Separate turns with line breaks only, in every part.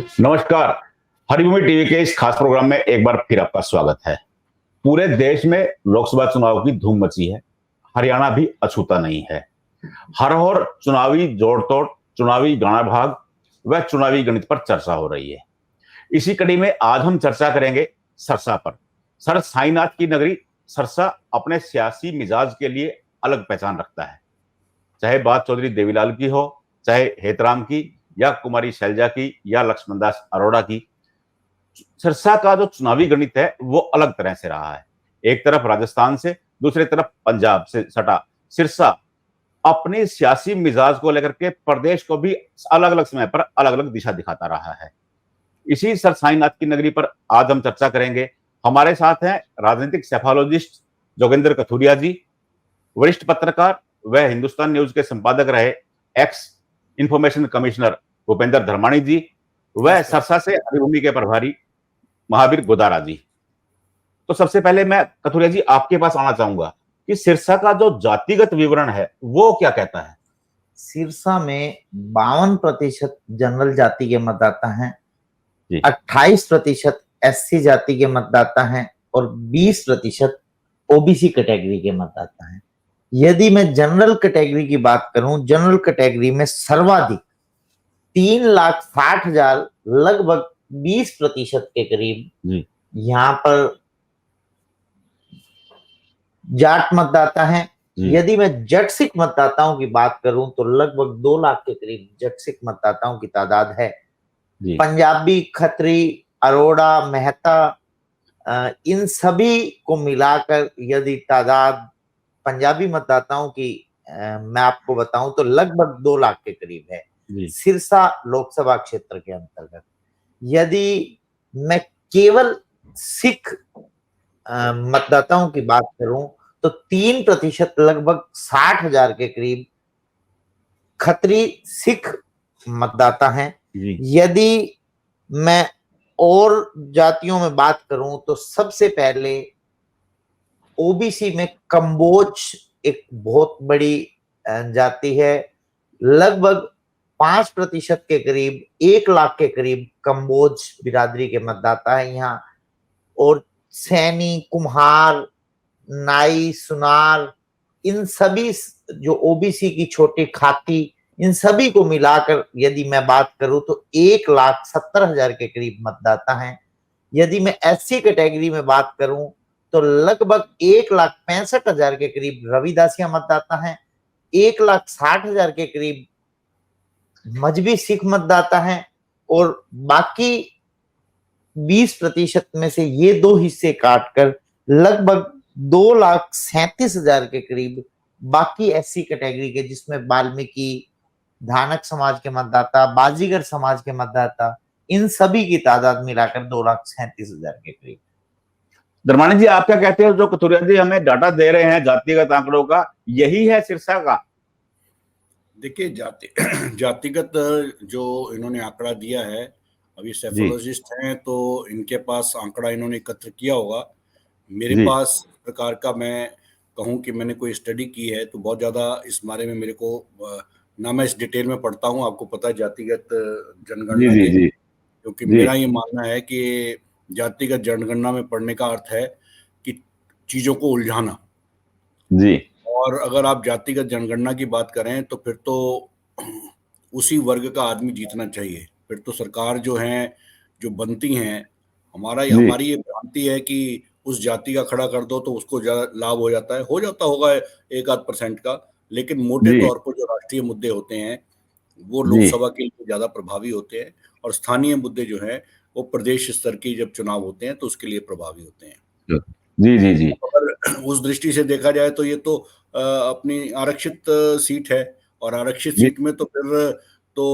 नमस्कार। हरिभूमि टीवी के इस खास प्रोग्राम में एक बार फिर आपका स्वागत है। पूरे देश में लोकसभा चुनाव की धूम मची है। हरियाणा भी अछूता नहीं है। हर ओर चुनावी जोड़-तोड़, चुनावी गाना भाग व चुनावी गणित पर चर्चा हो रही है। इसी कड़ी में आज हम चर्चा करेंगे सरसा पर। सर साईनाथ की नगरी सरसा अपने सियासी मिजाज के लिए अलग पहचान रखता है। चाहे बात चौधरी देवीलाल की हो, चाहे हेतराम की या कुमारी शैलजा की या लक्ष्मण दास अरोड़ा की, सिरसा का जो चुनावी गणित है वो अलग तरह से रहा है। एक तरफ राजस्थान से, दूसरी तरफ पंजाब से सटा सिरसा अपनी सियासी मिजाज को लेकर के प्रदेश को भी अलग अलग समय पर अलग अलग दिशा दिखाता रहा है। इसी सर साईनाथ की नगरी पर आज हम चर्चा करेंगे। हमारे साथ हैं राजनीतिक सेफोलॉजिस्ट जोगेंद्र कथुरिया जी, वरिष्ठ पत्रकार व हिंदुस्तान न्यूज के संपादक रहे ex information commissioner Bhupendra Dharmani ji, वह सरसा से हरिभूमि के प्रभारी महावीर गोदारा जी। तो सबसे पहले मैं कथुरिया जी आपके पास आना चाहूंगा कि सिरसा का जो जातिगत विवरण है वो क्या कहता है?
सिरसा में 52% जनरल जाति के मतदाता हैं, 28% एससी जाति के मतदाता हैं और 20% ओबीसी कैटेगरी के मतदाता हैं। यदि मैं जनरल कैटेगरी की बात करूं, जनरल कैटेगरी में सर्वाधिक 3,60,000 लगभग 20% के करीब यहाँ पर जाट मतदाता हैं। यदि मैं जट सिख मतदाताओं की बात करूं तो लगभग 2 लाख के करीब जट सिख मतदाताओं की तादाद है। पंजाबी, खत्री, अरोड़ा, मेहता, इन सभी को मिलाकर यदि तादाद पंजाबी मतदाताओं की मैं आपको बताऊं तो लगभग 2 लाख के करीब है सिरसा लोकसभा क्षेत्र के अंतर्गत। यदि मैं केवल सिख मतदाताओं की बात करूं तो 3% लगभग 60,000 के करीब खत्री सिख मतदाता हैं। यदि मैं और जातियों में बात करूं तो सबसे पहले ओबीसी में कंबोज एक बहुत बड़ी जाति है। लगभग 5% के करीब 1 लाख के करीब कंबोज बिरादरी के मतदाता है यहाँ। और सैनी, कुम्हार, नाई, सुनार, इन सभी जो ओबीसी की छोटी खाती, इन सभी को मिलाकर यदि मैं बात करूं तो 1,70,000 के करीब मतदाता हैं। यदि मैं एससी कैटेगरी में बात करूं तो लगभग 1,65,000 के करीब रविदासिया मतदाता हैं, 1,60,000 के करीब मजबी सिख मतदाता हैं और बाकी 20% में से ये 2 हिस्से काटकर लगभग 2,37,000 के करीब बाकी एससी कैटेगरी के, जिसमें वाल्मीकि, धानक समाज के मतदाता, बाजीगर समाज के मतदाता, इन सभी की तादाद मिलाकर 2,37,000 के करीब।
धर्माणी जी आप क्या कहते हैं? जो कथुरिया जी हमें डाटा दे रहे हैं जातिगत आंकड़ों का, यही है सिरसा का?
देखिए, जातिगत जो इन्होंने आंकड़ा दिया है, अभी सेफोलॉजिस्ट हैं तो इनके पास आंकड़ा इन्होंने एकत्र किया होगा। मेरे पास प्रकार का मैं कहूं कि मैंने कोई स्टडी की है तो बहुत ज्यादा इस बारे में मेरे को ना मैं इस डिटेल में पढ़ता हूं। आपको पता है जातिगत जनगणना के, क्योंकि मेरा ये मानना है कि जातिगत जनगणना में पढ़ने का अर्थ है कि चीजों को उलझाना जी। और अगर आप जातिगत जनगणना की बात करें तो फिर तो उसी वर्ग का आदमी जीतना चाहिए। फिर तो सरकार जो है, जो बनती हैं, हमारी ये भ्रांति है कि उस जाति का खड़ा कर दो तो उसको लाभ हो जाता है। हो जाता होगा 1-8% का, लेकिन मोटे तौर पर जो राष्ट्रीय मुद्दे होते हैं वो लोकसभा के लिए ज्यादा प्रभावी होते हैं और स्थानीय मुद्दे जो हैं वो प्रदेश स्तर के जब चुनाव होते हैं तो उसके लिए प्रभावी होते हैं।
जी।
अगर उस दृष्टि से देखा जाए तो ये तो अपनी आरक्षित सीट है और आरक्षित सीट में तो फिर तो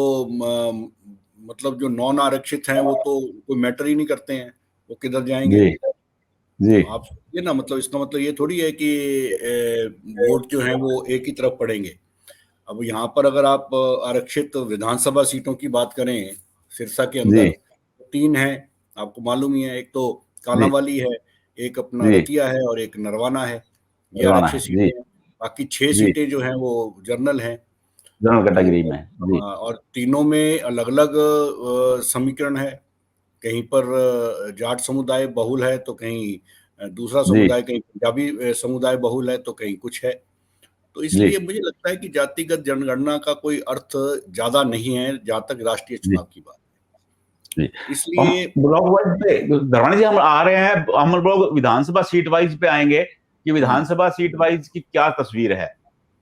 मतलब जो नॉन आरक्षित हैं वो तो कोई मैटर ही नहीं करते हैं, वो किधर जाएंगे जी। आप ये ना, मतलब इसका मतलब ये थोड़ी है कि वोट जो है वो एक ही तरफ पड़ेंगे। अब यहाँ पर अगर आप आरक्षित विधानसभा सीटों की बात करें सिरसा के अंदर, 3 हैं, आपको मालूम ही है। एक तो कालांवाली है, एक अपना रतिया है और एक नरवाना है। ये आरक्षित सीटें हैं। बाकी 6 सीटें जो हैं वो जनरल हैं।
जनरल कैटेगरी में जी।
और तीनों में अलग अलग समीकरण है। कहीं पर जाट समुदाय बहुल है तो कहीं दूसरा समुदाय, कहीं पंजाबी समुदाय बहुल है तो कहीं कुछ है। तो इसलिए मुझे लगता है कि जातिगत जनगणना का कोई अर्थ ज्यादा नहीं है जहां तक राष्ट्रीय चुनाव की बात है। इसलिए
ब्लॉक वाइज पे धरवानी जी हम आ रहे हैं, हम लोग विधानसभा सीट वाइज पे आएंगे कि विधानसभा सीट वाइज की क्या तस्वीर है।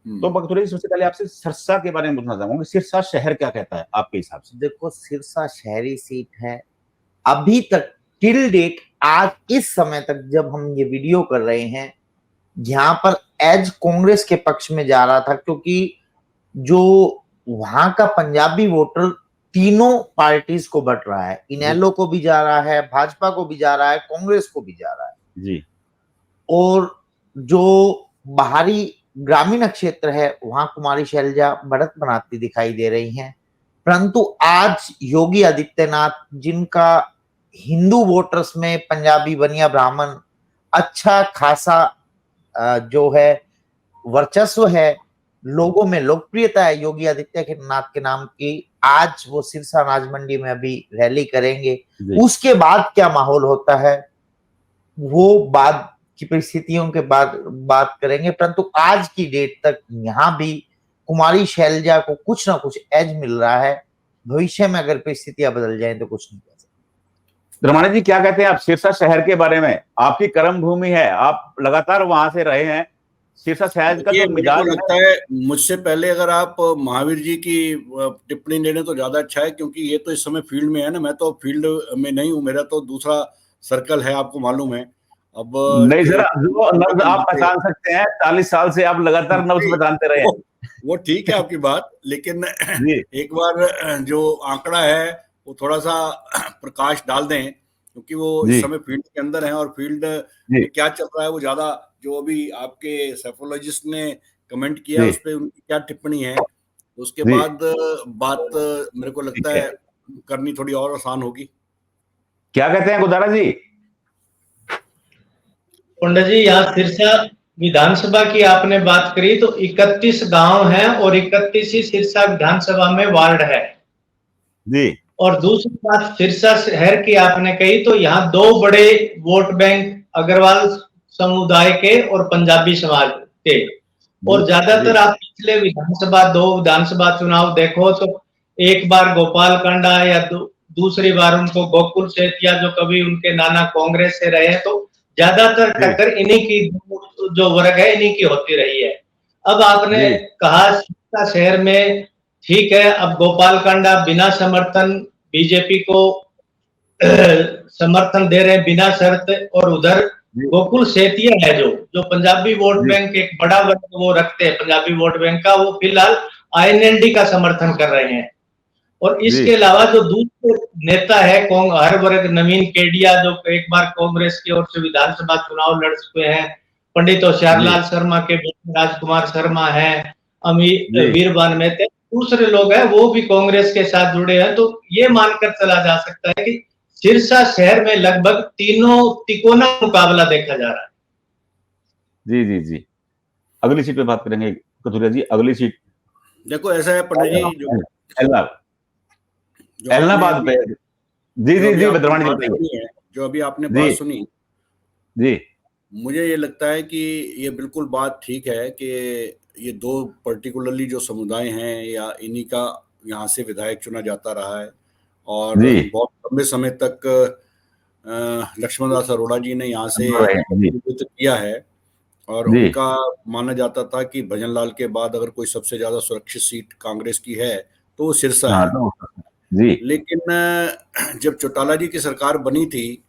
तो बगथोड़ी सबसे पहले आपसे सिरसा के बारे में पूछना चाहूंगा, सिरसा शहर क्या कहता है आपके हिसाब से?
देखो, सिरसा शहरी सीट है। अभी तक टिल डेट, आज इस समय तक जब हम ये वीडियो कर रहे हैं, यहाँ पर एज कांग्रेस के पक्ष में जा रहा था, क्योंकि जो वहां का पंजाबी वोटर तीनों पार्टीज को बट रहा है, इनेलो को भी जा रहा है, भाजपा को भी जा रहा है, कांग्रेस को भी जा रहा है
जी।
और जो बाहरी ग्रामीण क्षेत्र है वहां कुमारी शैलजा बढ़त बनाती दिखाई दे रही हैं। परंतु आज योगी आदित्यनाथ, जिनका हिंदू वोटर्स में पंजाबी, बनिया, ब्राह्मण अच्छा खासा जो है वर्चस्व है, लोगों में लोकप्रियता है योगी आदित्यनाथ के नाम की, आज वो सिरसा अनाज मंडी में अभी रैली करेंगे। उसके बाद क्या माहौल होता है वो बाद की परिस्थितियों के बाद बात करेंगे। परंतु आज की डेट तक यहाँ भी कुमारी शैलजा को कुछ ना कुछ एज मिल रहा है। भविष्य में अगर परिस्थितियां बदल जाएं तो कुछ नहीं कर सकते।
रमानी जी क्या कहते हैं आप सिरसा शहर के बारे में? आपकी कर्म भूमि है, आप लगातार वहां से रहे हैं। सिरसा शहर का तो
मिजाज लगता है, मुझसे पहले अगर आप महावीर जी की टिप्पणी ले लें तो ज्यादा अच्छा है, क्योंकि ये तो इस समय फील्ड में है ना, मैं तो फील्ड में नहीं हूँ, मेरा तो दूसरा सर्कल है, आपको मालूम है। अब
नहीं सर, जो नब्ज आप पहचान सकते हैं, 40 साल से आप लगातार नब्ज पहचानते रहे हैं।
वो ठीक है आपकी बात, लेकिन एक बार जो आंकड़ा है वो थोड़ा सा प्रकाश डाल दें, क्योंकि वो इस समय फील्ड के अंदर है और फील्ड में क्या चल रहा है वो ज्यादा, जो अभी आपके सेफोलॉजिस्ट ने कमेंट किया उस पर उनकी क्या टिप्पणी है, उसके बाद बात मेरे को लगता है करनी थोड़ी और आसान होगी।
क्या कहते हैं गुदारा जी?
पंडित जी, यहाँ सिरसा विधानसभा की आपने बात करी तो 31 गांव हैं और 31 ही सिरसा विधानसभा में वार्ड है
जी। और
दूसरी बात सिरसा शहर की आपने कही तो यहाँ दो बड़े वोट बैंक अग्रवाल समुदाय के और पंजाबी समाज के, और ज्यादातर आप पिछले दो विधानसभा चुनाव देखो तो एक बार गोपाल कांडा या दूसरी बार उनको गोकुल सेतिया, जो कभी उनके नाना कांग्रेस से रहे हैं, तो ज्यादातर टक्कर इन्हीं की जो वर्ग है इन्हीं की होती रही है। अब आपने कहा सिरसा शहर में ठीक है, अब गोपाल कांडा बिना समर्थन बीजेपी को समर्थन दे रहे हैं बिना शर्त, और उधर गोकुल सेतिया है जो पंजाबी वोट बैंक एक बड़ा वर्ग वो रखते हैं पंजाबी वोट बैंक का, वो फिलहाल आईएनएलडी का समर्थन कर रहे हैं। और इसके अलावा जो दूसरे नेता है हर वर्ग, नवीन केडिया, जो एक बार कांग्रेस की ओर से विधानसभा चुनाव लड़ चुके हैं, पंडित होशियारलाल शर्मा के बेटे राजकुमार शर्मा है, अमीर वीरबान में थे, दूसरे लोग हैं वो भी कांग्रेस के साथ जुड़े हैं। तो ये मानकर चला जा सकता है कि सिरसा शहर में लगभग तीनों तिकोना मुकाबला देखा जा रहा है।
जी जी जी। अगली सीट पे बात करेंगे कथुरिया जी। अगली सीट
देखो ऐसा है पंडित जी,
एलनाबाद पे जी जी जी बद्रवानी जी बताइए।
जो अभी आपने बात सुनी
जी,
मुझे ये लगता है कि ये बिल्कुल बात ठीक है कि ये दो पर्टिकुलरली जो समुदाय हैं या इन्हीं का यहाँ से विधायक चुना जाता रहा है, और बहुत लंबे समय तक लक्ष्मण दास अरोड़ा जी ने यहाँ से नेतृत्व किया है, और उनका माना जाता था कि भजन लाल के बाद अगर कोई सबसे ज्यादा सुरक्षित सीट कांग्रेस की है तो वो सिरसा है।
जी।
लेकिन जब चौटाला जी की सरकार बनी थी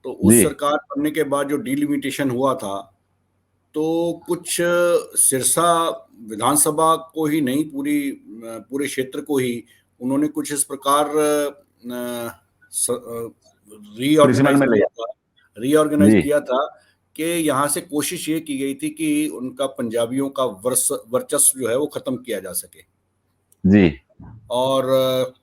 तो उस सरकार बनने के बाद जो डिलिमिटेशन हुआ था, तो कुछ सिरसा विधानसभा को ही नहीं पूरे क्षेत्र को ही उन्होंने कुछ इस प्रकार रीऑर्गेनाइज किया था कि यहाँ से कोशिश ये की गई थी कि उनका पंजाबियों का वर्चस्व जो है वो खत्म किया जा सके।
जी।
और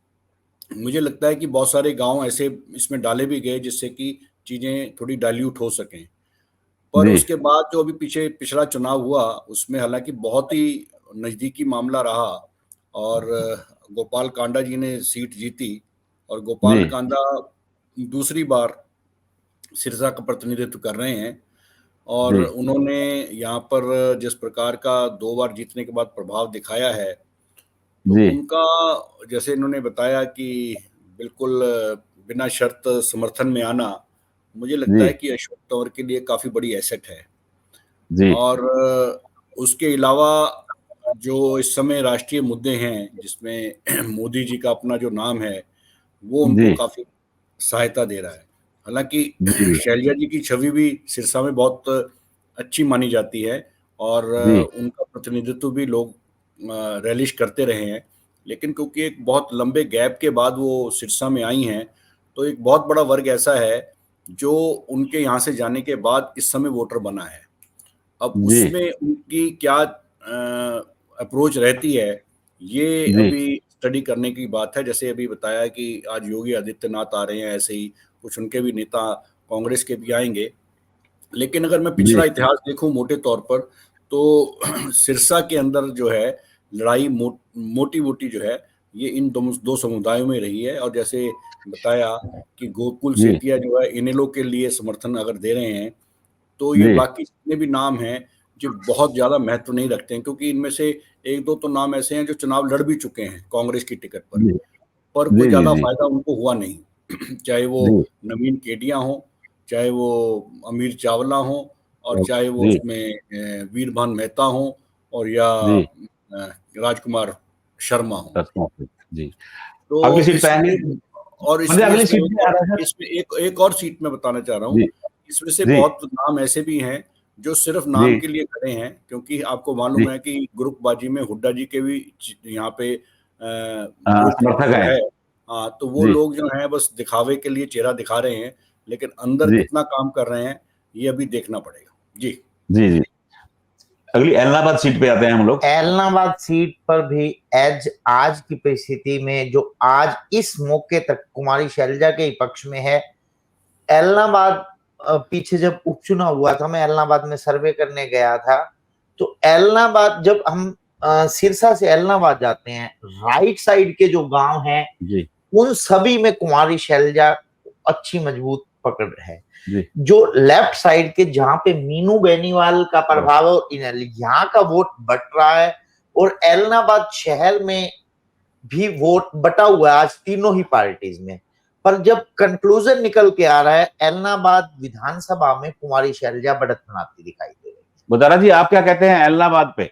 मुझे लगता है कि बहुत सारे गांव ऐसे इसमें डाले भी गए जिससे कि चीजें थोड़ी डाइल्यूट हो सकें। पर उसके बाद जो अभी पिछला चुनाव हुआ उसमें हालांकि बहुत ही नजदीकी मामला रहा, और गोपाल कांडा जी ने सीट जीती और गोपाल कांडा दूसरी बार सिरसा का प्रतिनिधित्व कर रहे हैं और उन्होंने यहाँ पर जिस प्रकार का 2 बार जीतने के बाद प्रभाव दिखाया है, तो उनका जैसे इन्होंने बताया कि बिल्कुल बिना शर्त समर्थन में आना, मुझे लगता है कि अशोक तंवर के लिए काफी बड़ी एसेट है। और उसके अलावा जो इस समय राष्ट्रीय मुद्दे हैं जिसमें मोदी जी का अपना जो नाम है वो उनको काफी सहायता दे रहा है। हालांकि शैलजा जी की छवि भी सिरसा में बहुत अच्छी मानी जाती है और उनका प्रतिनिधित्व भी लोग रैलिश करते रहे हैं, लेकिन क्योंकि एक बहुत लंबे गैप के बाद वो सिरसा में आई हैं, तो एक बहुत बड़ा वर्ग ऐसा है जो उनके यहाँ से जाने के बाद इस समय वोटर बना है। अब उसमें उनकी क्या अप्रोच रहती है, ये अभी स्टडी करने की बात है। जैसे अभी बताया कि आज योगी आदित्यनाथ आ रहे हैं, ऐसे ही कुछ उनके भी नेता कांग्रेस के भी आएंगे। लेकिन अगर मैं पिछला इतिहास देखूं मोटे तौर पर, तो सिरसा के अंदर जो है लड़ाई मोटी मोटी जो है ये इन दो समुदायों में रही है। और जैसे बताया कि गोकुल सेतिया जो है इनेलो के लिए समर्थन अगर दे रहे हैं, तो ये बाकी जितने भी नाम हैं जो बहुत ज्यादा महत्व नहीं रखते हैं, क्योंकि इनमें से 1-2 तो नाम ऐसे हैं जो चुनाव लड़ भी चुके हैं कांग्रेस की टिकट पर कोई ज्यादा फायदा उनको हुआ नहीं। चाहे वो नवीन केडिया हो, चाहे वो अमीर चावला हो, और चाहे वो उसमें वीरभान मेहता हो, और या राजकुमार शर्मा हो। तो और इसमें एक और सीट मैं बताना चाह रहा हूँ, इसमें से बहुत नाम ऐसे भी हैं जो सिर्फ नाम के लिए खड़े हैं, क्योंकि आपको मालूम है कि ग्रुपबाजी में हुड्डा जी के भी यहाँ पे
समर्थक है।
हाँ, तो वो लोग जो हैं बस दिखावे के लिए चेहरा दिखा रहे हैं, लेकिन अंदर कितना काम कर रहे हैं ये अभी देखना पड़ेगा। जी
जी जी अगली एलनाबाद सीट पे आते हैं हम लोग।
एलनाबाद सीट पर भी आज की परिस्थिति में जो आज इस मौके तक कुमारी शैलजा के ही पक्ष में है। एलनाबाद पीछे जब उपचुनाव हुआ था, मैं एलनाबाद में सर्वे करने गया था, तो एलनाबाद जब हम सिरसा से एलनाबाद जाते हैं, राइट साइड के जो गांव हैं उन सभी में कुमारी शैलजा अच्छी मजबूत पकड़ है। जो लेफ्ट साइड के जहां पे मीनू बेनीवाल का प्रभाव और यहाँ का वोट बट रहा है, और एलनाबाद शहर में भी वोट बटा हुआ है आज तीनों ही पार्टीज में। पर जब कंक्लूजन निकल के आ रहा है, एलनाबाद विधानसभा में कुमारी शैलजा बढ़त बनाती दिखाई दे रही है।
बुदारा जी, आप क्या कहते हैं एलनाबाद पे?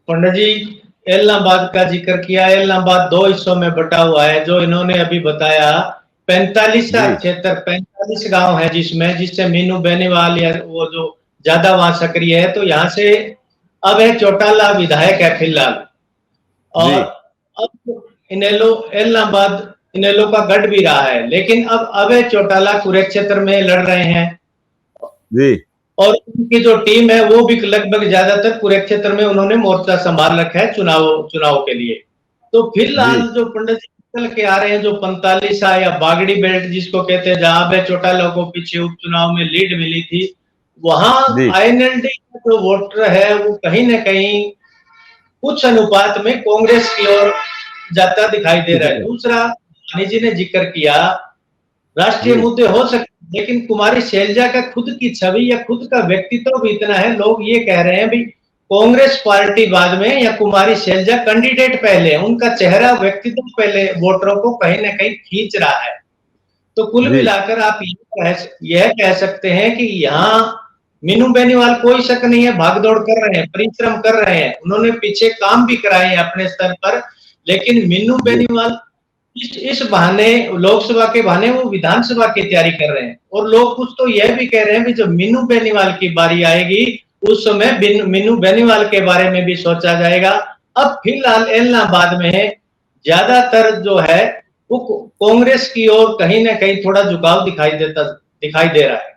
पंडित जी, एलनाबाद का जिक्र किया। एलनाबाद 2 हिस्सों में बटा हुआ है, जो इन्होंने अभी बताया। 45 क्षेत्र 45 गांव है जिससे मीनू बेनीवाल या वो जो ज्यादा वहां सक्रिय है। तो यहाँ से अब है चौटाला विधायक है फिलहाल, और अब एलनाबाद इनेलो का गढ़ भी रहा है, लेकिन अब अभय चौटाला कुरुक्षेत्र में लड़ रहे हैं जी, और उनकी जो टीम है वो भी लगभग ज्यादातर कुरुक्षेत्र में उन्होंने मोर्चा संभाल रखा है चुनाव के लिए। तो फिलहाल जो पंडित जी चल के आ रहे हैं, जो 45 या बागड़ी बेल्ट जिसको कहते हैं, जहां अभय चौटाला को पीछे उपचुनाव में लीड मिली थी, वहां आईएनएलडी का जो वोटर है वो कहीं न कहीं कुछ अनुपात में कांग्रेस की ओर जाता दिखाई दे रहा है। दूसरा, रानी जी ने जिक्र किया, राष्ट्रीय मुद्दे हो सकते, लेकिन कुमारी शैलजा का खुद की छवि या खुद का व्यक्तित्व भी इतना है, लोग ये कह रहे हैं भी कांग्रेस पार्टी बाद में या कुमारी शैलजा कैंडिडेट पहले, उनका चेहरा व्यक्तित्व पहले वोटरों को कहीं ना कहीं खींच रहा है। तो कुल मिलाकर आप यह कह सकते हैं कि यहाँ मीनू बेनीवाल कोई शक नहीं है, भागदौड़ कर रहे हैं, परिश्रम कर रहे हैं, उन्होंने पीछे काम भी कराए हैं अपने स्तर पर, लेकिन मीनू बेनीवाल इस बहाने, लोकसभा के बहाने वो विधानसभा की तैयारी कर रहे हैं। और लोग कुछ तो यह भी कह रहे हैं कि जब मीनू बेनीवाल की बारी आएगी उस समय मीनू बेनीवाल के बारे में भी सोचा जाएगा। अब फिलहाल इलाहाबाद में ज्यादातर जो है वो कांग्रेस की ओर कहीं ना कहीं थोड़ा झुकाव दिखाई दे रहा है।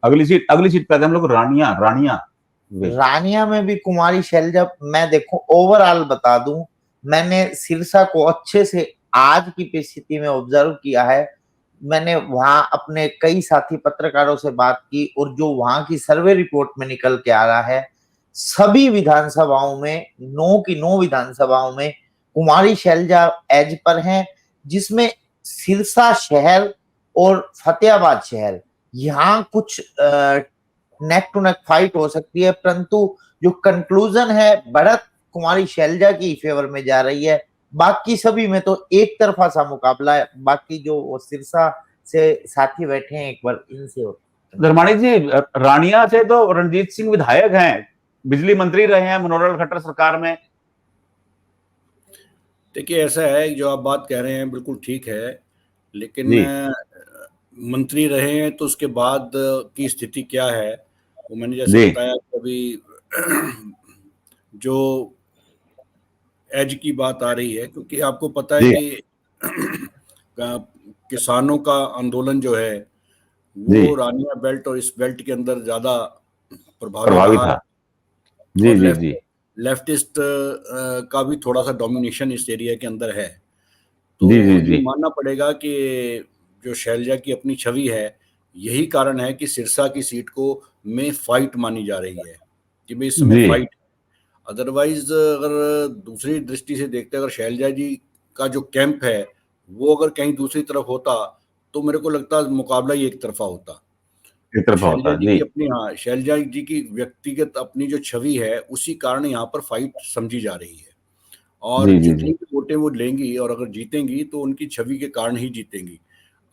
अगली सीट पे हम लोग रानिया
में भी कुमारी शैलजा, मैं देखो ओवरऑल बता दूं, मैंने सिरसा को अच्छे से आज की परिस्थिति में ऑब्जर्व किया है। मैंने वहां अपने कई साथी पत्रकारों से बात की, और जो वहां की सर्वे रिपोर्ट में निकल के आ रहा है, सभी विधानसभाओं में 9 की 9 विधानसभाओं में कुमारी शैलजा एज पर हैं, जिसमें सिरसा शहर और फतेहाबाद शहर यहाँ कुछ नेक टू नेक फाइट हो सकती है, परंतु जो कंक्लूजन है बढ़त कुमारी शैलजा की फेवर में जा रही है। बाकी सभी में तो एक तरफा सा मुकाबला है। बाकी जो वो सिरसा से साथी बैठे हैं एक बार इनसे
धर्माणी जी, रानिया से तो रणजीत सिंह विधायक हैं, बिजली मंत्री रहे हैं मनोहर खट्टर सरकार में।
देखिए ऐसा है, जो आप बात कह रहे हैं बिल्कुल ठीक है, लेकिन मंत्री रहे हैं तो उसके बाद की स्थिति क्या है वो मैंने जैसे बताया अभी जो एज की बात आ रही है, क्योंकि आपको पता है कि किसानों का आंदोलन जो है वो रानिया बेल्ट और इस बेल्ट के अंदर ज्यादा प्रभावी था। और लेफ्टिस्ट का भी थोड़ा सा डोमिनेशन इस एरिया के अंदर है। तो ये मानना पड़ेगा कि जो शैलजा की अपनी छवि है, यही कारण है कि सिरसा की सीट को में फाइट मानी जा रही है कि भाई इस समय फाइट। अदरवाइज अगर दूसरी दृष्टि से देखते, अगर शैलजा जी का जो कैंप है वो अगर कहीं दूसरी तरफ होता तो मेरे को लगता है मुकाबला ही एक तरफा होता। शैलजा जी की अपनी शैलजा जी की व्यक्तिगत अपनी जो छवि है उसी कारण यहाँ पर फाइट समझी जा रही है। और जितनी भी वोटें वो लेंगी और अगर जीतेंगी तो उनकी छवि के कारण ही जीतेंगी।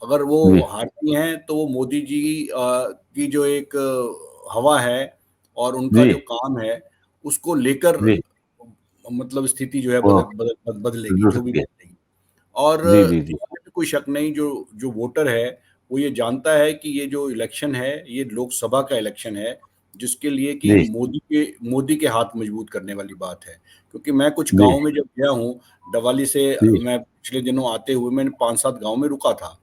अगर वो हारती हैं तो वो मोदी जी की जो एक हवा है और उनका जो काम है उसको लेकर मतलब स्थिति जो है बदलेगी, जो भी बदलेगी। और कोई शक नहीं, जो वोटर है वो ये जानता है कि ये जो इलेक्शन है ये लोकसभा का इलेक्शन है, जिसके लिए कि मोदी के हाथ मजबूत करने वाली बात है। क्योंकि मैं कुछ गांव में जब गया हूँ डवाली से, मैं पिछले दिनों आते हुए मैंने 5-7 गांव में रुका था,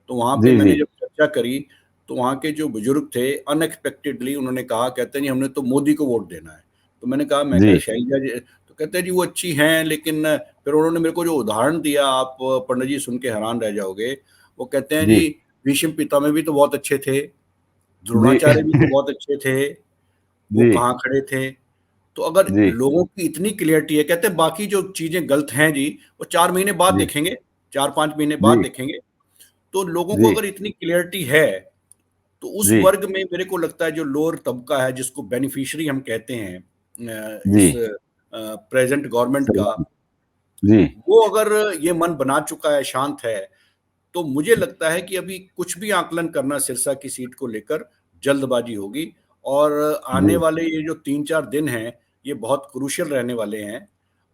तो वहां पे मैंने जब चर्चा करी तो वहां के जो बुजुर्ग थे अनएक्सपेक्टेडली उन्होंने कहा, कहते नहीं हमने तो मोदी को वोट देना है। तो मैंने कहा मैं क्या शैलजा जी, तो कहते हैं जी वो अच्छी हैं, लेकिन फिर उन्होंने मेरे को जो उदाहरण दिया आप पंडित जी सुन के हैरान रह जाओगे। वो कहते हैं जी भीष्म पितामह भी तो बहुत अच्छे थे, द्रोणाचार्य भी तो बहुत अच्छे थे, वो कहाँ खड़े थे। तो अगर लोगों की इतनी क्लियरिटी है, कहते हैं बाकी जो चीजें गलत हैं जी वो 4 महीने बाद देखेंगे, 4-5 महीने बाद देखेंगे। तो लोगों को अगर इतनी क्लियरिटी है तो उस वर्ग में मेरे को लगता है जो लोअर तबका है, जिसको बेनिफिशियरी हम कहते हैं इस प्रेजेंट गवर्नमेंट का, वो अगर ये मन बना चुका है, शांत है, तो मुझे लगता है कि अभी कुछ भी आकलन करना सिरसा की सीट को लेकर जल्दबाजी होगी। और आने वाले ये जो 3-4 दिन हैं ये बहुत क्रूशियल रहने वाले हैं।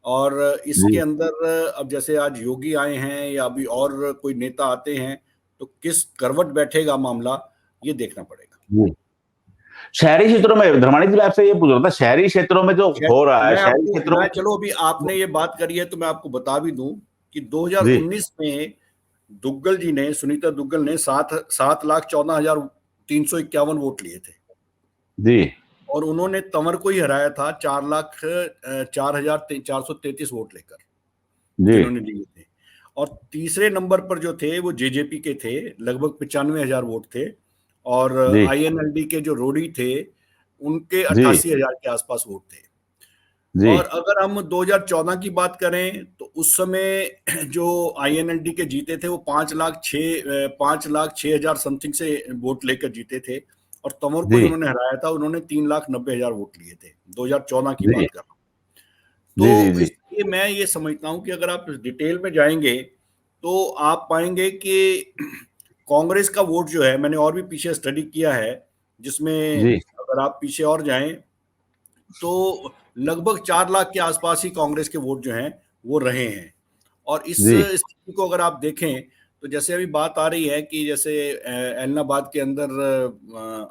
और इसके अंदर अब जैसे आज योगी आए हैं या अभी और कोई नेता आते हैं तो किस करवट बैठेगा मामला, ये देखना पड़ेगा।
शहरी क्षेत्रों में धर्माणी जी आपसे ये पूछ रहा था, शहरी क्षेत्रों में जो हो रहा है, शहरी क्षेत्रों में
चलो अभी आपने ये बात करी है तो मैं आपको बता भी दूं कि 2019 में दुग्गल जी ने, सुनीता दुग्गल ने 7,14,351 वोट लिए थे
जी, और
उन्होंने तंवर को ही हराया था 4,04,433 वोट लेकर जिन्होंने लिए थे। और तीसरे नंबर पर जो थे वो जेजेपी के थे, लगभग 95,000 वोट थे। और आईएनएलडी के जो रोडी थे उनके 88,000 के आसपास वोट थे। और अगर हम 2014 की बात करें तो उस समय जो आईएनएलडी के जीते थे वो 5,06,000 समथिंग से वोट लेकर जीते थे। और तंवर को उन्होंने हराया था, उन्होंने 3,90,000 वोट लिए थे। 2014 की बात कर रहा हूँ। तो इसलिए मैं ये समझता हूं कि अगर आप डिटेल में जाएंगे तो आप पाएंगे कि कांग्रेस का वोट जो है, मैंने और भी पीछे स्टडी किया है जिसमें अगर आप पीछे और जाएं तो लगभग 4 लाख के आसपास ही कांग्रेस के वोट जो हैं वो रहे हैं। और इस स्थिति को अगर आप देखें तो जैसे अभी बात आ रही है कि जैसे एलनाबाद के अंदर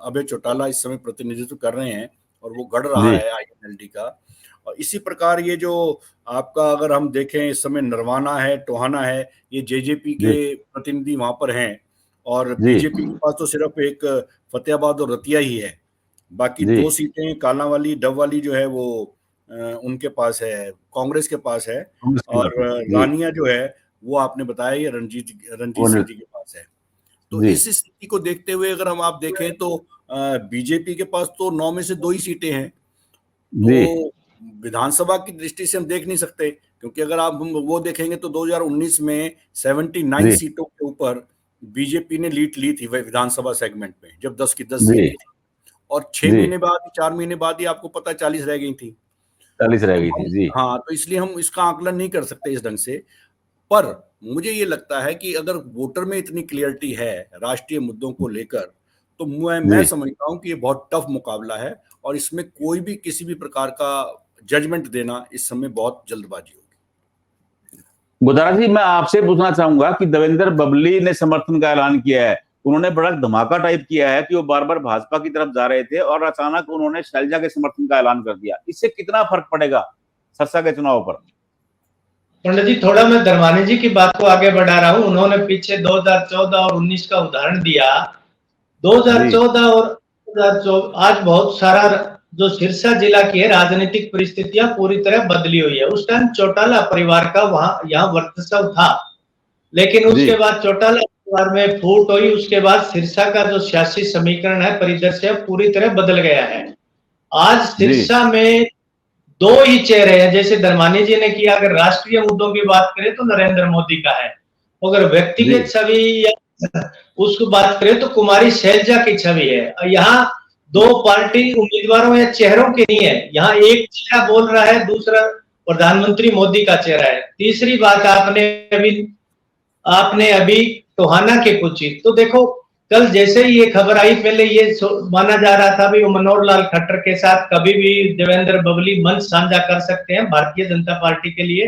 अभय चौटाला इस समय प्रतिनिधित्व कर रहे हैं और वो गढ़ रहा है आईएनएलडी का। और इसी प्रकार ये जो आपका अगर हम देखें इस समय नरवाना है, टोहाना है, ये जेजेपी के प्रतिनिधि वहां पर हैं। और बीजेपी के पास तो सिर्फ एक फतेहाबाद और रतिया ही है, बाकी 2 सीटें कालांवाली डबवाली जो है वो उनके पास है, कांग्रेस के पास है। और रानिया जो है वो आपने बताया ये रणजीत सिंह जी के पास है। तो इस स्थिति को देखते हुए अगर हम आप देखें तो बीजेपी के पास तो 9 में से 2 ही सीटें हैं तो विधानसभा की दृष्टि से हम देख नहीं सकते, क्योंकि अगर आप वो देखेंगे तो 2019 में 79 सीटों के ऊपर बीजेपी ने लीड ली थी विधानसभा सेगमेंट में, जब 10 की 10 सीटें थी, और 6 महीने बाद, 4 महीने बाद ही आपको पता है 40 रह गई थी।
40 रह गई थी जी।
हाँ, तो इसलिए हम इसका आकलन नहीं कर सकते इस ढंग से। पर मुझे ये लगता है कि अगर वोटर में इतनी क्लियरिटी है राष्ट्रीय मुद्दों को लेकर, तो मैं समझता हूं कि ये बहुत टफ मुकाबला है, और इसमें कोई भी किसी भी प्रकार का जजमेंट देना इस समय बहुत जल्दबाजी होगी।
गोदारा जी, मैं आपसे पूछना चाहूंगा कि देवेंद्र बबली ने समर्थन का ऐलान किया है। उन्होंने बड़ा धमाका टाइप किया है कि वो बार बार भाजपा की तरफ जा रहे थे और अचानक उन्होंने शैलजा के समर्थन का ऐलान कर दिया। इससे कितना फर्क पड़ेगा सरसा के चुनाव पर?
पंडित जी, थोड़ा मैं धर्मानी जी की बात को आगे बढ़ा रहा हूं। उन्होंने पीछे 2014 और 19 का उदाहरण दिया। 2014 और 2024 आज बहुत सारा जो सिरसा जिला की है राजनीतिक परिस्थितियां पूरी तरह बदली हुई है। उस टाइम चौटाला परिवार का वहां यहाँ वर्चस्व था, लेकिन उसके बाद चौटाला परिवार में फूट हुई। उसके बाद सिरसा का जो सियासी समीकरण है, परिदृश्य पूरी तरह बदल गया है। आज सिरसा में दो ही चेहरे हैं, जैसे धर्मानी जी ने किया। अगर राष्ट्रीय मुद्दों की बात करें तो नरेंद्र मोदी का है, अगर व्यक्तिगत छवि या उसको बात करें तो कुमारी शैलजा की छवि है। यहाँ दो पार्टी उम्मीदवारों या चेहरों की नहीं है, यहाँ एक चेहरा बोल रहा है, दूसरा प्रधानमंत्री मोदी का चेहरा है। तीसरी बात आपने अभी टोहाना की पूछी, तो देखो कल जैसे ही ये खबर आई, पहले ये माना जा रहा था भी मनोहर लाल खट्टर के साथ कभी भी देवेंद्र बबली मंच साझा कर सकते हैं भारतीय जनता पार्टी के लिए,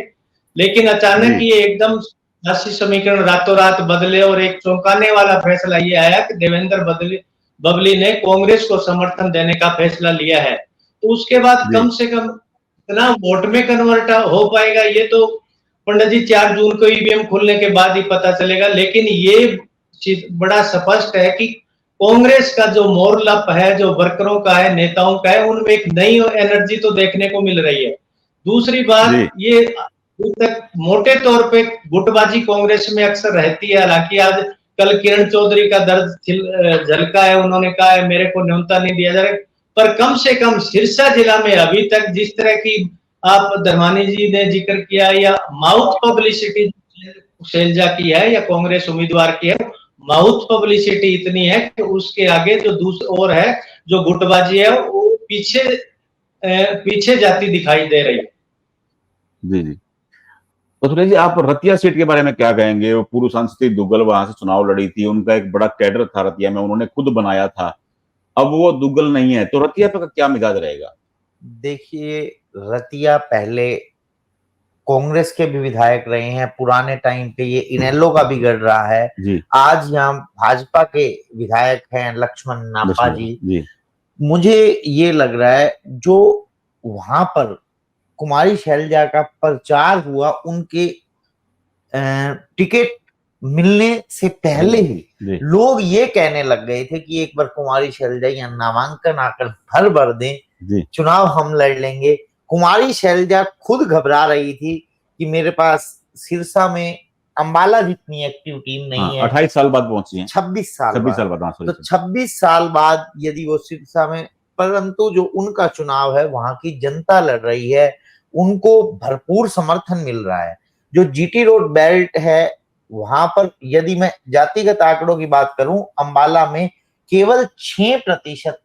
लेकिन अचानक ये एकदम सियासी समीकरण रातों रात बदले और एक चौंकाने वाला फैसला ये आया कि देवेंद्र बबली ने कांग्रेस को समर्थन देने का फैसला लिया है। तो उसके बाद कम से कम इतना वोट में कन्वर्ट हो पाएगा ये तो पंडित जी 4 जून को ईवीएम खुलने के बाद ही पता चलेगा। लेकिन ये चीज बड़ा स्पष्ट है कि कांग्रेस का जो मोर्लप है, जो वर्करों का है, नेताओं का है, उनमें एक नई एनर्जी तो देखने को मिल रही है। दूसरी बात, ये तक मोटे तौर पे गुटबाजी कांग्रेस में अक्सर रहती है। हालांकि आज कल किरण चौधरी का दर्द झलका है, उन्होंने कहा है मेरे को न्योता नहीं दिया जा रहा, पर कम से कम सिरसा जिला में अभी तक जिस तरह की आप धर्मानी जी ने जिक्र किया, या माउथ पब्लिसिटी शैलजा की है या कांग्रेस उम्मीदवार की है, माउथ पब्लिसिटी इतनी है कि उसके आगे जो दूसरी ओर है, जो गुटबाजी है, वो पीछे जाती दिखाई दे रही है।
जी जी। तो सुरेश जी, आप रतिया सीट के बारे में क्या कहेंगे? वो पूर्व सांसद दुग्गल वहां से चुनाव लड़ी थी, उनका एक बड़ा कैडर था रतिया में, उन्होंने खुद बनाया था। अब वो दुग्गल नहीं है, तो रतिया पे क्या मिजाज रहेगा?
देखिए, रतिया पहले कांग्रेस के भी विधायक रहे हैं, पुराने टाइम पे ये इनेलो का भी गढ़ रहा है। आज यहाँ भाजपा के विधायक हैं लक्ष्मण नापा जी। मुझे ये लग रहा है जो वहां पर कुमारी शैलजा का प्रचार हुआ, उनके टिकट मिलने से पहले ही लोग ये कहने लग गए थे कि एक बार कुमारी शैलजा यहाँ नामांकन आकर भर दें, चुनाव हम लड़ लेंगे। कुमारी शैलजा खुद घबरा रही थी कि मेरे पास सिरसा में अंबाला जितनी एक्टिव टीम नहीं है।
28 साल बाद पहुंची है,
26 साल बाद।
तो
26 साल बाद यदि वो सिरसा में, परंतु जो उनका चुनाव है वहां की जनता लड़ रही है, उनको भरपूर समर्थन मिल रहा है। जो जीटी रोड बेल्ट है वहां पर यदि मैं जातिगत आंकड़ों की बात करूं, अंबाला में केवल 6%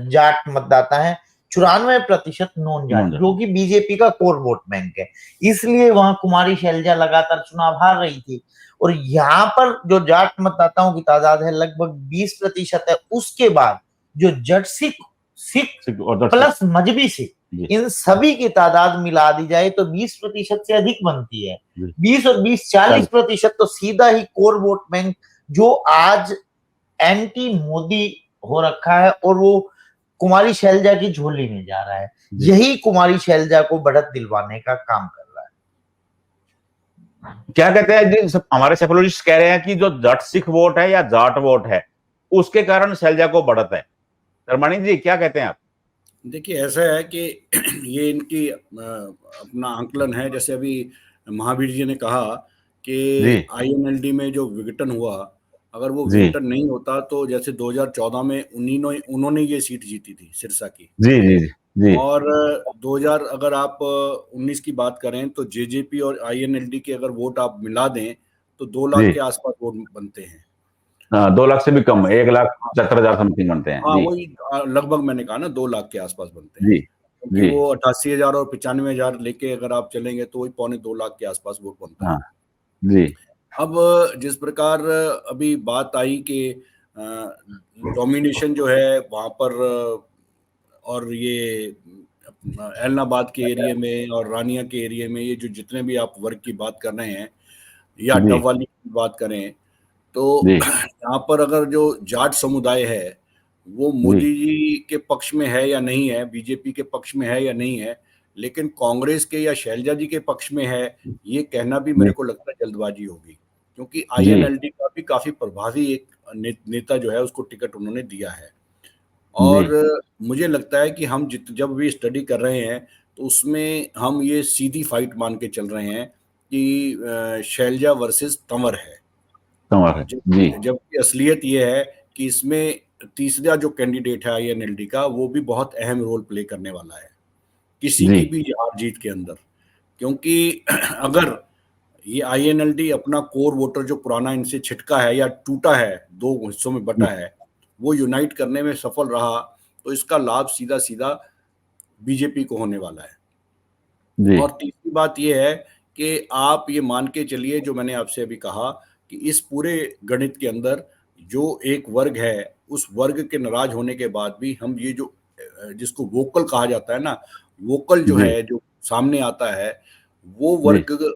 जाट मतदाता है, 94% नॉन जाट, जो कि बीजेपी का कोर वोट बैंक है। इसलिए वहां कुमारी शैलजा लगातार चुनाव हार रही थी। और यहाँ पर जो जाट मतदाताओं की तादाद है लगभग 20% है। उसके बाद जो जट सिख प्लस मजबी सिख, इन सभी की तादाद मिला दी जाए तो 20% से अधिक बनती है। 20 और 20 40% तो सीधा ही कोर वोट बैंक जो आज एंटी मोदी हो रखा है और वो कुमारी शैलजा की झोली में जा रहा है। यही कुमारी शैलजा को बढ़त दिलवाने का काम कर रहा है।
क्या कहते हैं जी, हमारे सेफोलॉजिस्ट कह रहे हैं कि जो जट सिख वोट है या जाट वोट है, उसके कारण शैलजा को बढ़त है। धर्मानी जी, क्या कहते हैं आप?
देखिए, ऐसा है कि ये इनकी अपना आंकलन है। जैसे अभी महावीर जी ने कहा कि INLD में जो विघटन हुआ, अगर वो विघटन नहीं होता तो जैसे 2014 में उन्होंने ये सीट जीती थी सिरसा की।
जी
और 2000 अगर आप 19 की बात करें तो जेजेपी और आईएनएलडी के अगर वोट आप मिला दें तो 2 लाख
जी
के आसपास वोट बनते हैं।
हाँ, 2 लाख से भी कम, 1,75,000 समथिंग बनते हैं।
हाँ,
जी
वही लगभग मैंने कहा ना 2 लाख के आसपास बनते हैं,
जी
क्योंकि
जी
वो 88,000 और 95,000 लेके अगर आप चलेंगे तो वही 2.25 लाख के आसपास वोट बनता है।
हाँ जी
अब जिस प्रकार अभी बात आई कि डोमिनेशन जो है वहाँ पर और ये अपना एलनाबाद के एरिया में और रानिया के एरिया में ये जो जितने भी आप वर्ग की बात कर रहे हैं या
जी
डबवाली की बात करें तो
जी
यहाँ पर अगर जो जाट समुदाय है वो
जी
मोदी जी के पक्ष में है या नहीं है, बीजेपी के पक्ष में है या नहीं है, लेकिन कांग्रेस के या शैलजा जी के पक्ष में है, ये कहना भी मेरे
जी
को लगता है जल्दबाजी होगी, क्योंकि
जी
आईएनएलडी का भी काफी प्रभावी एक नेता जो है उसको टिकट उन्होंने दिया है।
जी
और मुझे लगता है कि हम जब भी स्टडी कर रहे हैं तो उसमें हम ये सीधी फाइट मान के चल रहे हैं कि शैलजा वर्सेस तंवर है।
समझ है। जी
जबकि असलियत ये है कि इसमें तीसरा जो कैंडिडेट है आईएनएलडी का वो भी बहुत अहम रोल प्ले करने वाला है किसी
जी
की भी हार जीत के अंदर, क्योंकि अगर ये आईएनएलडी अपना कोर वोटर जो पुराना इनसे छिटका है या टूटा है, दो हिस्सों में बटा है, वो यूनाइट करने में सफल रहा तो इसका लाभ सीधा सीधा बीजेपी को होने वाला है।
जी
और तीसरी बात ये है कि आप ये मान के चलिए जो मैंने आपसे अभी कहा कि इस पूरे गणित के अंदर जो एक वर्ग है उस वर्ग के नाराज होने के बाद भी हम ये जो जिसको वोकल कहा जाता है ना, वोकल जो
जी
है जो सामने आता है वो
जी
वर्ग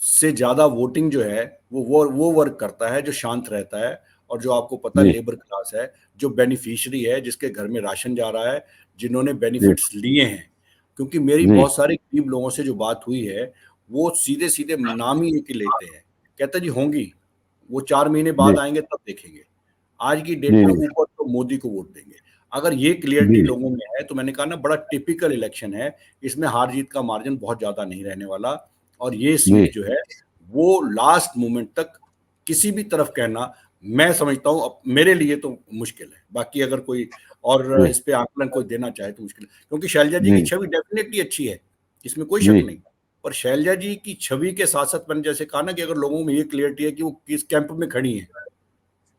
से ज्यादा वोटिंग जो है वो वर्ग करता है जो शांत रहता है और जो आपको पता है
जी
लेबर क्लास है, जो बेनिफिशियरी है, जिसके घर में राशन जा रहा है, जिन्होंने
जी
बेनिफिट्स लिए हैं। क्योंकि मेरी
जी
बहुत सारे गरीब लोगों से जो बात हुई है वो सीधे सीधे नाम ही एक ही लेते हैं, कहते जी होंगी, वो 4 महीने
जी
बाद आएंगे तब देखेंगे, आज की डेट
जी
में ऊपर तो मोदी को वोट देंगे। अगर ये क्लियरिटी
जी
लोगों में है तो मैंने कहा ना बड़ा टिपिकल इलेक्शन है, इसमें हार जीत का मार्जिन बहुत ज्यादा नहीं रहने वाला और ये
जी
सीट जो है वो लास्ट मोमेंट तक किसी भी तरफ कहना मैं समझता हूँ मेरे लिए तो मुश्किल है, बाकी अगर कोई और
जी
इस पे आकलन कोई देना चाहे तो मुश्किल है, क्योंकि शैलजा जी की
जी
छवि डेफिनेटली अच्छी है, इसमें कोई शक
जी
नहीं, पर शैलजा जी की छवि के साथ साथ मैंने जैसे कहा ना कि अगर लोगों में ये क्लियरिटी है कि वो किस कैंप में खड़ी है,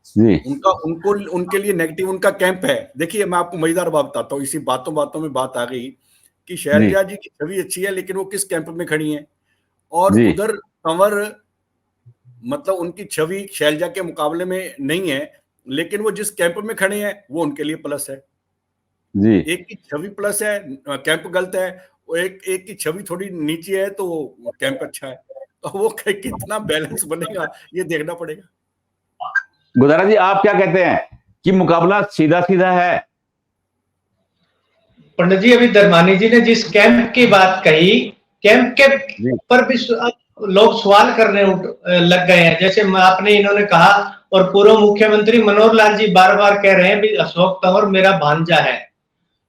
जी
उनका उनको उनके लिए नेगेटिव उनका कैंप है। देखिए मैं आपको मजेदार बात बताता हूँ, इसी बातों बातों में बात आ गई कि
जी
शैलजा जी की छवि अच्छी है लेकिन वो किस कैंप में खड़ी है, और
जी
उधर कंवर मतलब उनकी छवि शैलजा के मुकाबले में नहीं है, लेकिन वो जिस कैंप में खड़े हैं वो उनके लिए प्लस है।
जी
एक की छवि प्लस है, कैंप गलत है, वो एक की छवि थोड़ी नीचे है तो कैंप अच्छा है, तो वो कितना बैलेंस बनेगा ये देखना पड़ेगा।
गुजारा जी, आप क्या कहते हैं कि मुकाबला सीधा सीधा है?
पंडित जी अभी धर्मानी जी ने जिस कैंप की बात कही, कैंप के
जी
ऊपर भी लोग सवाल करने लग गए हैं, जैसे आपने इन्होंने कहा और पूर्व मुख्यमंत्री मनोहर लाल जी बार बार कह रहे हैं भी अशोक तंवर मेरा भांजा है,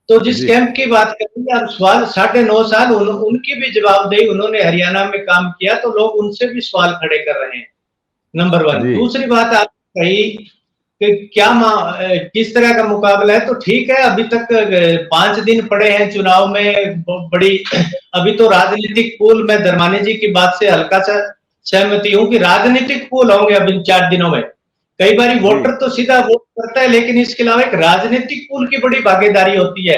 तो जिस
जी
कैंप की बात करेंगे आप सवाल 9.5 साल उनकी भी जवाबदेही, उन्होंने हरियाणा में काम किया तो लोग उनसे भी सवाल खड़े कर रहे हैं, नंबर 1।
जी
दूसरी बात आप कही कि क्या किस तरह का मुकाबला है, तो ठीक है अभी तक 5 दिन पड़े हैं चुनाव में, बड़ी अभी तो राजनीतिक पूल में धर्मानी जी की बात से हल्का सा सहमति हूं कि राजनीतिक पूल होंगे अब इन 4 दिनों में। कई बार वोटर तो सीधा वोट करता है लेकिन इसके अलावा एक राजनीतिक पूल की बड़ी भागीदारी होती है,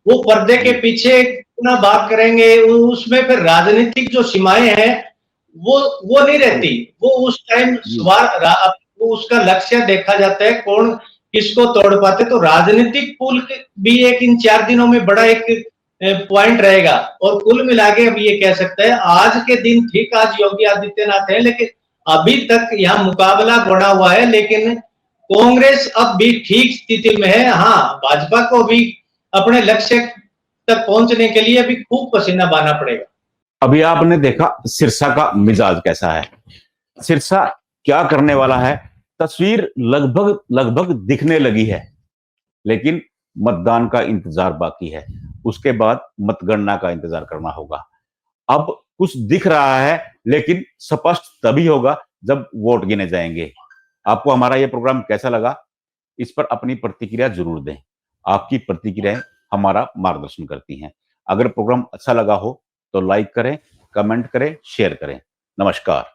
वो पर्दे के पीछे कितना बात करेंगे, उसमें फिर राजनीतिक जो सीमाएं हैं वो नहीं रहती, वो उस टाइम वो उसका लक्ष्य देखा जाता है कौन किसको तोड़ पाते, तो राजनीतिक पूल भी एक इन 4 दिनों में बड़ा एक पॉइंट रहेगा। और कुल मिला के अब ये कह सकते हैं आज के दिन ठीक आज योगी आदित्यनाथ है, लेकिन अभी तक यहाँ मुकाबला बढ़ा हुआ है, लेकिन कांग्रेस अब भी ठीक स्थिति में है। हाँ, भाजपा को भी अपने लक्ष्य तक पहुंचने के लिए अभी खूब पसीना बहाना पड़ेगा।
अभी आपने देखा सिरसा का मिजाज कैसा है, सिरसा क्या करने वाला है, तस्वीर लगभग लगभग दिखने लगी है, लेकिन मतदान का इंतजार बाकी है, उसके बाद मतगणना का इंतजार करना होगा। अब कुछ दिख रहा है लेकिन स्पष्ट तभी होगा जब वोट गिने जाएंगे। आपको हमारा यह प्रोग्राम कैसा लगा, इस पर अपनी प्रतिक्रिया जरूर दें। आपकी प्रतिक्रियाएं हमारा मार्गदर्शन करती हैं। अगर प्रोग्राम अच्छा लगा हो तो लाइक करें, कमेंट करें, शेयर करें। नमस्कार।